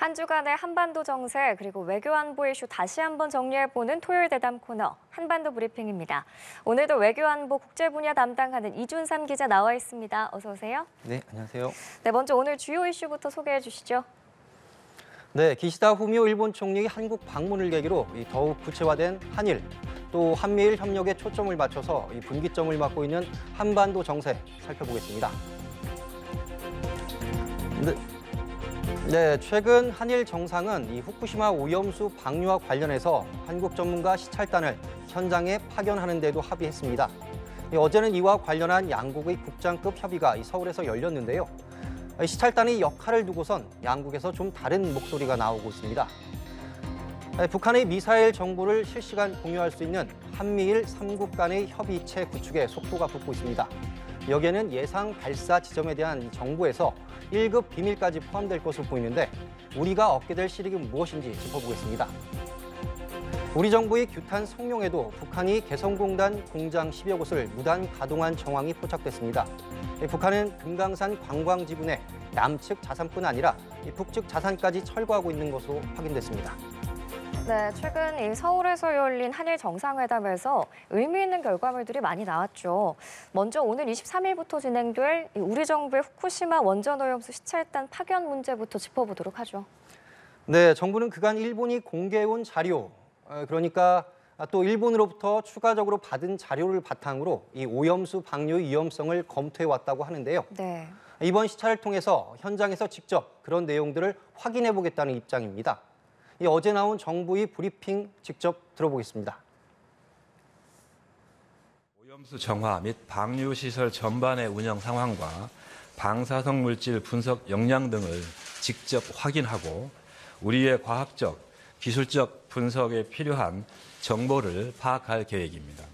한 주간의 한반도 정세 그리고 외교 안보 이슈 다시 한번 정리해보는 토요일 대담 코너 한반도 브리핑입니다. 오늘도 외교 안보 국제 분야 담당하는 이준삼 기자 나와 있습니다. 어서 오세요. 네, 안녕하세요. 네, 먼저 오늘 주요 이슈부터 소개해 주시죠. 네, 기시다 후미오 일본 총리의 한국 방문을 계기로 더욱 구체화된 한일, 또 한미일 협력에 초점을 맞춰서 분기점을 맞고 있는 한반도 정세 살펴보겠습니다. 네, 최근 한일 정상은 후쿠시마 오염수 방류와 관련해서 한국 전문가 시찰단을 현장에 파견하는 데도 합의했습니다. 어제는 이와 관련한 양국의 국장급 협의가 서울에서 열렸는데요. 시찰단의 역할을 두고선 양국에서 좀 다른 목소리가 나오고 있습니다. 북한의 미사일 정보를 실시간 공유할 수 있는 한미일 3국 간의 협의체 구축에 속도가 붙고 있습니다. 여기에는 예상 발사 지점에 대한 정보에서 1급 비밀까지 포함될 것으로 보이는데 우리가 얻게 될 실익이 무엇인지 짚어보겠습니다. 우리 정부의 규탄 성명에도 북한이 개성공단 공장 10여 곳을 무단 가동한 정황이 포착됐습니다. 북한은 금강산 관광지구 내 남측 자산뿐 아니라 북측 자산까지 철거하고 있는 것으로 확인됐습니다. 네, 최근 서울에서 열린 한일 정상회담에서 의미 있는 결과물들이 많이 나왔죠. 먼저 오늘 23일부터 진행될 우리 정부의 후쿠시마 원전오염수 시찰단 파견 문제부터 짚어보도록 하죠. 네, 정부는 그간 일본이 공개해온 자료, 그러니까 또 일본으로부터 추가적으로 받은 자료를 바탕으로 이 오염수 방류의 위험성을 검토해왔다고 하는데요. 네. 이번 시찰을 통해서 현장에서 직접 그런 내용들을 확인해보겠다는 입장입니다. 어제 나온 정부의 브리핑 직접 들어보겠습니다. 오염수 정화 및 방류 시설 전반의 운영 상황과 방사성 물질 분석 역량 등을 직접 확인하고 우리의 과학적, 기술적 분석에 필요한 정보를 파악할 계획입니다.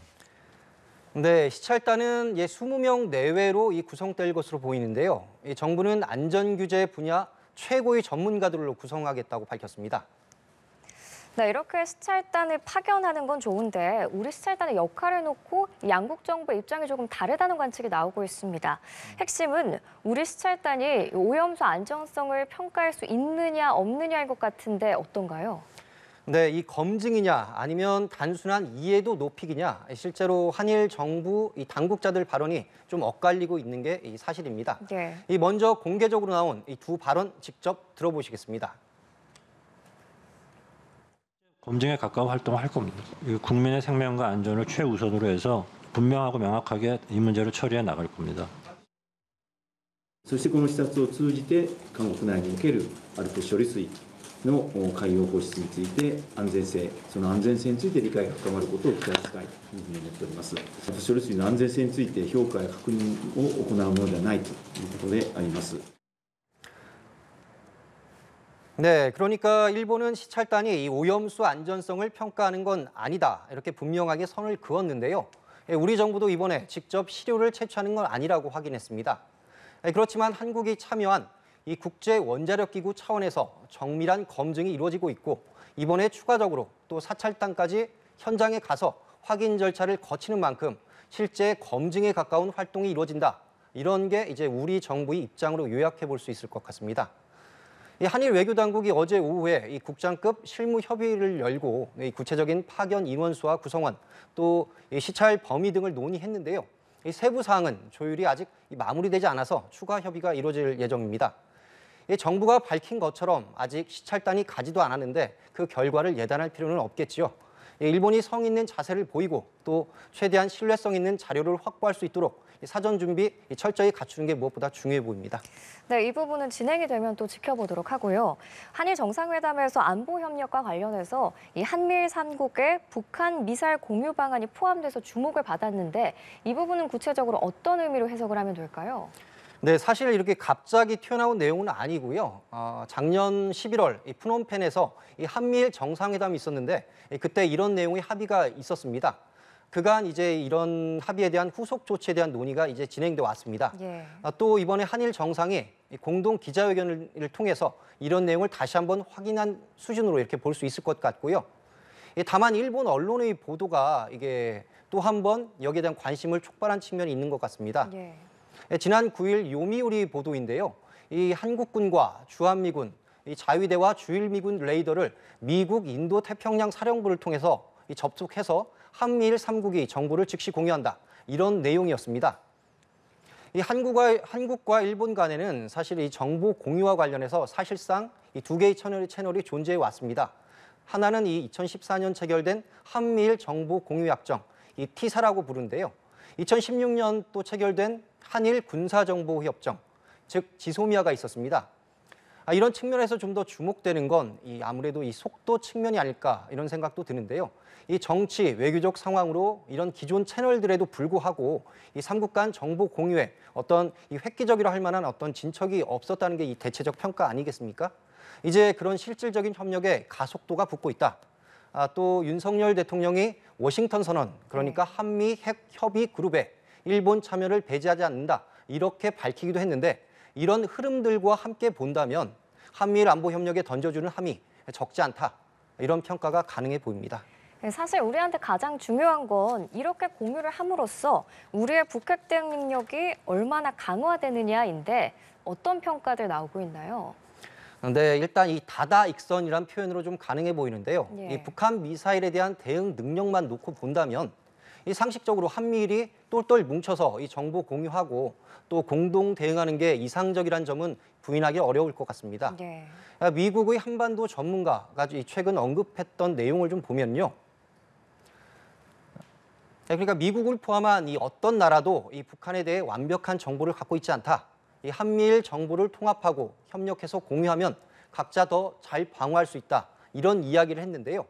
네, 시찰단은 20명 내외로 구성될 것으로 보이는데요. 정부는 안전규제 분야 최고의 전문가들로 구성하겠다고 밝혔습니다. 네, 이렇게 시찰단을 파견하는 건 좋은데 우리 시찰단의 역할을 놓고 양국 정부의 입장이 조금 다르다는 관측이 나오고 있습니다. 핵심은 우리 시찰단이 오염수 안전성을 평가할 수 있느냐 없느냐인 것 같은데 어떤가요? 네, 이 검증이냐 아니면 단순한 이해도 높이기냐 실제로 한일 정부 당국자들 발언이 좀 엇갈리고 있는 게 사실입니다. 네. 먼저 공개적으로 나온 이 두 발언 직접 들어보시겠습니다. 검증에 가까운 활동을 할 겁니다. 국민의 생명과 안전을 최우선으로 해서 분명하고 명확하게 이 문제를 처리해 나갈 겁니다. そしてこの視察を通じて韓国内におけるＡＬＰＳ処理水の海洋放出について安全性、その安全性について理解が深まることを期待したいというふうに思っております。処理水の安全性について評価や確認を行うものではないということであります。 네, 그러니까 일본은 시찰단이 이 오염수 안전성을 평가하는 건 아니다 이렇게 분명하게 선을 그었는데요. 우리 정부도 이번에 직접 시료를 채취하는 건 아니라고 확인했습니다. 그렇지만 한국이 참여한 이 국제 원자력 기구 차원에서 정밀한 검증이 이루어지고 있고 이번에 추가적으로 또 사찰단까지 현장에 가서 확인 절차를 거치는 만큼 실제 검증에 가까운 활동이 이루어진다. 이런 게 이제 우리 정부의 입장으로 요약해 볼 수 있을 것 같습니다. 한일 외교당국이 어제 오후에 이 국장급 실무 협의를 열고 구체적인 파견 인원수와 구성원, 또 시찰 범위 등을 논의했는데요. 이 세부 사항은 조율이 아직 마무리되지 않아서 추가 협의가 이루어질 예정입니다. 정부가 밝힌 것처럼 아직 시찰단이 가지도 않았는데 그 결과를 예단할 필요는 없겠지요. 일본이 성 있는 자세를 보이고 또 최대한 신뢰성 있는 자료를 확보할 수 있도록 사전 준비 철저히 갖추는 게 무엇보다 중요해 보입니다. 네, 이 부분은 진행이 되면 또 지켜보도록 하고요. 한일 정상회담에서 안보 협력과 관련해서 이 한미일 3국의 북한 미사일 공유 방안이 포함돼서 주목을 받았는데 이 부분은 구체적으로 어떤 의미로 해석을 하면 될까요? 네, 사실 이렇게 갑자기 튀어나온 내용은 아니고요. 작년 11월 이 프놈펜에서 이 한미일 정상회담이 있었는데 그때 이런 내용의 합의가 있었습니다. 그간 이제 이런 합의에 대한 후속 조치에 대한 논의가 이제 진행돼 왔습니다. 예. 또 이번에 한일 정상이 공동 기자회견을 통해서 이런 내용을 다시 한번 확인한 수준으로 이렇게 볼 수 있을 것 같고요. 다만 일본 언론의 보도가 이게 또 한 번 여기에 대한 관심을 촉발한 측면이 있는 것 같습니다. 예. 지난 9일 요미우리 보도인데요. 이 한국군과 주한미군, 이 자위대와 주일미군 레이더를 미국 인도 태평양 사령부를 통해서 접촉해서 한미일 3국이 정보를 즉시 공유한다. 이런 내용이었습니다. 이 한국과 일본 간에는 사실 이 정보 공유와 관련해서 사실상 이 두 개의 채널이 존재해 왔습니다. 하나는 이 2014년 체결된 한미일 정보 공유 약정, 이 티사라고 부르는데요. 2016년 또 체결된 한일 군사정보 협정, 즉 지소미아가 있었습니다. 이런 측면에서 좀 더 주목되는 건 아무래도 이 속도 측면이 아닐까 이런 생각도 드는데요. 이 정치, 외교적 상황으로 이런 기존 채널들에도 불구하고 이 삼국 간 정보 공유에 어떤 이 획기적이라 할 만한 어떤 진척이 없었다는 게 이 대체적 평가 아니겠습니까? 이제 그런 실질적인 협력에 가속도가 붙고 있다. 또 윤석열 대통령이 워싱턴 선언, 그러니까 한미 핵 협의 그룹에 일본 참여를 배제하지 않는다. 이렇게 밝히기도 했는데 이런 흐름들과 함께 본다면 한미일 안보 협력에 던져주는 함이 적지 않다. 이런 평가가 가능해 보입니다. 사실 우리한테 가장 중요한 건 이렇게 공유를 함으로써 우리의 북핵 대응 능력이 얼마나 강화되느냐인데 어떤 평가들 나오고 있나요? 네, 일단 이 다다익선이란 표현으로 좀 가능해 보이는데요. 예. 이 북한 미사일에 대한 대응 능력만 놓고 본다면 이 상식적으로 한미일이 똘똘 뭉쳐서 이 정보 공유하고 또 공동 대응하는 게 이상적이란 점은 부인하기 어려울 것 같습니다. 네. 미국의 한반도 전문가가 최근 언급했던 내용을 좀 보면요. 그러니까 미국을 포함한 이 어떤 나라도 이 북한에 대해 완벽한 정보를 갖고 있지 않다. 이 한미일 정보를 통합하고 협력해서 공유하면 각자 더 잘 방어할 수 있다. 이런 이야기를 했는데요.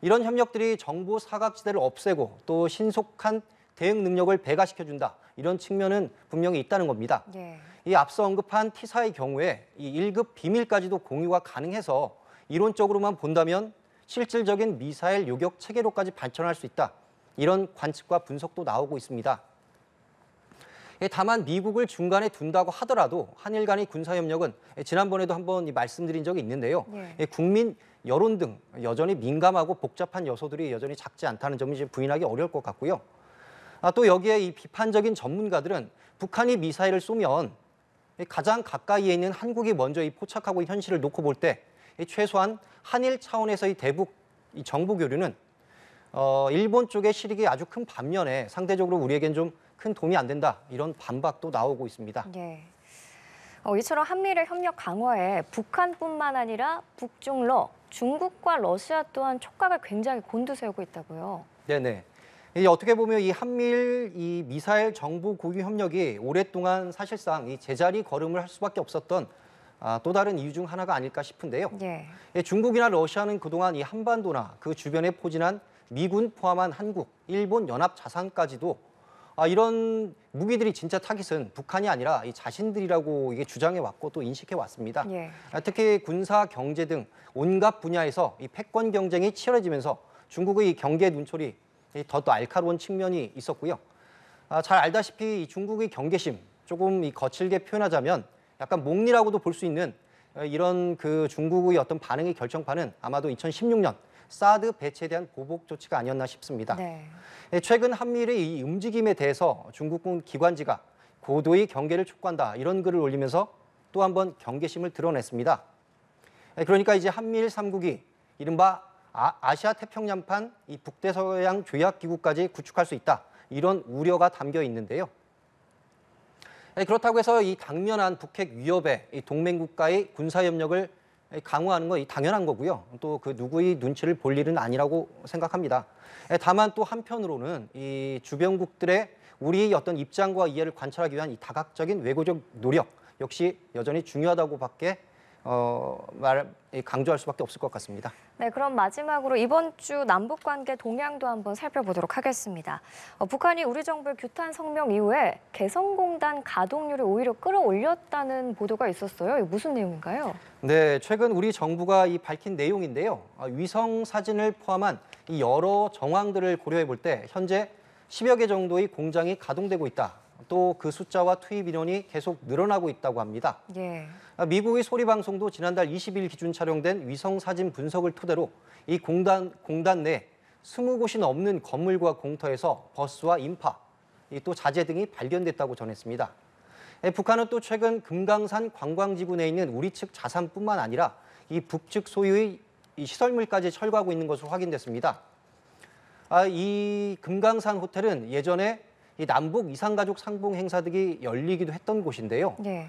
이런 협력들이 정보 사각지대를 없애고 또 신속한 대응 능력을 배가시켜준다. 이런 측면은 분명히 있다는 겁니다. 네. 이 앞서 언급한 T사의 경우에 이 1급 비밀까지도 공유가 가능해서 이론적으로만 본다면 실질적인 미사일 요격 체계로까지 발전할 수 있다. 이런 관측과 분석도 나오고 있습니다. 다만 미국을 중간에 둔다고 하더라도 한일 간의 군사협력은 지난번에도 한번 말씀드린 적이 있는데요. 네. 국민 여론 등 여전히 민감하고 복잡한 요소들이 여전히 작지 않다는 점이 이제 부인하기 어려울 것 같고요. 또 여기에 이 비판적인 전문가들은 북한이 미사일을 쏘면 가장 가까이에 있는 한국이 먼저 이 포착하고 현실을 놓고 볼 때 최소한 한일 차원에서의 대북 이 정보 교류는 일본 쪽의 실익이 아주 큰 반면에 상대적으로 우리에겐 좀 큰 도움이 안 된다. 이런 반박도 나오고 있습니다. 네. 이처럼 한미일 협력 강화에 북한뿐만 아니라 북중러, 중국과 러시아 또한 촉각을 굉장히 곤두세우고 있다고요. 네네. 어떻게 보면 이 한미일 이 미사일 정보 공유 협력이 오랫동안 사실상 이 제자리 걸음을 할 수밖에 없었던 또 다른 이유 중 하나가 아닐까 싶은데요. 네. 중국이나 러시아는 그동안 이 한반도나 그 주변에 포진한 미군 포함한 한국, 일본 연합 자산까지도 이런 무기들이 진짜 타깃은 북한이 아니라 이 자신들이라고 이게 주장해 왔고 또 인식해 왔습니다. 예. 특히 군사, 경제 등 온갖 분야에서 이 패권 경쟁이 치열해지면서 중국의 이 경계 눈초리 더 날카로운 측면이 있었고요. 잘 알다시피 이 중국의 경계심 조금 이 거칠게 표현하자면 약간 몽리라고도 볼 수 있는 이런 그 중국의 어떤 반응의 결정판은 아마도 2016년 사드 배치에 대한 보복 조치가 아니었나 싶습니다. 네. 최근 한미일의 이 움직임에 대해서 중국군 기관지가 고도의 경계를 촉구한다 이런 글을 올리면서 또 한 번 경계심을 드러냈습니다. 그러니까 이제 한미일 3국이 이른바 아시아 태평양판 이 북대서양 조약 기구까지 구축할 수 있다 이런 우려가 담겨 있는데요. 그렇다고 해서 이 당면한 북핵 위협에 이 동맹국가의 군사협력을 강화하는 건 당연한 거고요. 또 그 누구의 눈치를 볼 일은 아니라고 생각합니다. 다만 또 한편으로는 이 주변국들의 우리의 어떤 입장과 이해를 관찰하기 위한 이 다각적인 외교적 노력 역시 여전히 중요하다고밖에 강조할 수밖에 없을 것 같습니다. 네, 그럼 마지막으로 이번 주 남북관계 동향도 한번 살펴보도록 하겠습니다. 북한이 우리 정부의 규탄 성명 이후에 개성공단 가동률을 오히려 끌어올렸다는 보도가 있었어요. 이게 무슨 내용인가요? 네, 최근 우리 정부가 밝힌 내용인데요. 위성 사진을 포함한 이 여러 정황들을 고려해 볼 때 현재 10여 개 정도의 공장이 가동되고 있다. 또 그 숫자와 투입 인원이 계속 늘어나고 있다고 합니다. 예. 미국의 소리방송도 지난달 20일 기준 촬영된 위성 사진 분석을 토대로 이 공단 내 20곳이 넘는 건물과 공터에서 버스와 인파, 또 자재 등이 발견됐다고 전했습니다. 북한은 또 최근 금강산 관광지구 내에 있는 우리 측 자산뿐만 아니라 이 북측 소유의 이 시설물까지 철거하고 있는 것으로 확인됐습니다. 이 금강산 호텔은 예전에 이 남북 이산가족 상봉 행사 등이 열리기도 했던 곳인데요. 네.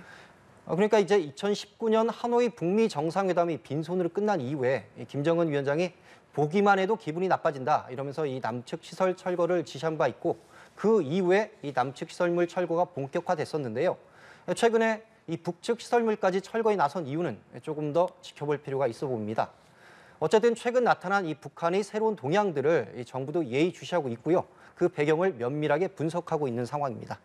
그러니까 이제 2019년 하노이 북미 정상회담이 빈손으로 끝난 이후에 김정은 위원장이 보기만 해도 기분이 나빠진다 이러면서 이 남측 시설 철거를 지시한 바 있고 그 이후에 이 남측 시설물 철거가 본격화됐었는데요. 최근에 이 북측 시설물까지 철거에 나선 이유는 조금 더 지켜볼 필요가 있어 봅니다. 어쨌든 최근 나타난 이 북한의 새로운 동향들을 이 정부도 예의주시하고 있고요. 그 배경을 면밀하게 분석하고 있는 상황입니다.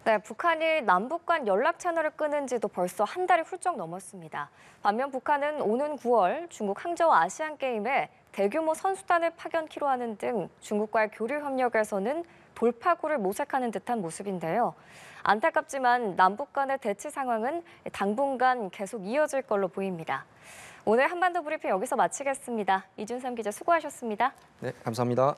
네, 북한이 남북 간 연락 채널을 끊은 지도 벌써 한 달이 훌쩍 넘었습니다. 반면 북한은 오는 9월 중국 항저우 아시안게임에 대규모 선수단을 파견키로 하는 등 중국과의 교류 협력에서는 돌파구를 모색하는 듯한 모습인데요. 안타깝지만 남북 간의 대치 상황은 당분간 계속 이어질 걸로 보입니다. 오늘 한반도 브리핑 여기서 마치겠습니다. 이준삼 기자 수고하셨습니다. 네, 감사합니다.